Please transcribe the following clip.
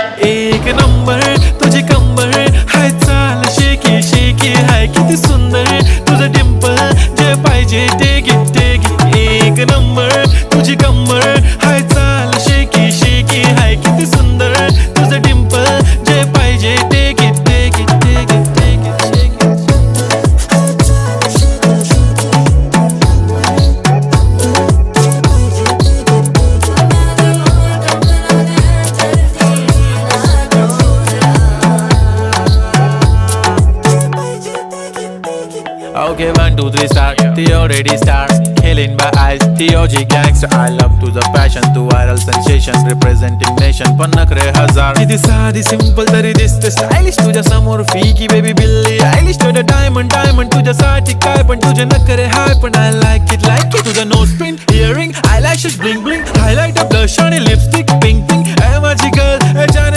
एक नंबर तुझी कंबर हाय, चाल शेकी शेकी हाय, किती सुंदर तुझं डिंपल, जे पाहिजे ते घे. एक नंबर तुझी कंबर हाय, चाल शेकी शेकी हाय, किती सुंदर तुझं डिंपल, जे पाहिजे ते घे. Okay, 1, 2, 3 start. The already start. Killing by eyes. TOG gangster. I love to the passion, to viral sensation, representing nation. पण नखरे हजार. किती साधी simple तरी दिसते stylish तुझ्या समोर फीकी baby बिल्ली आयलिश. तुझं diamond तुझ्यासाठी काय पण तुझे नखरे हाय, पण I like it. तुझं nose pin, earring, eyelashes bling bling, highlighter, blush आणि lipstick pink. माझी girl जाने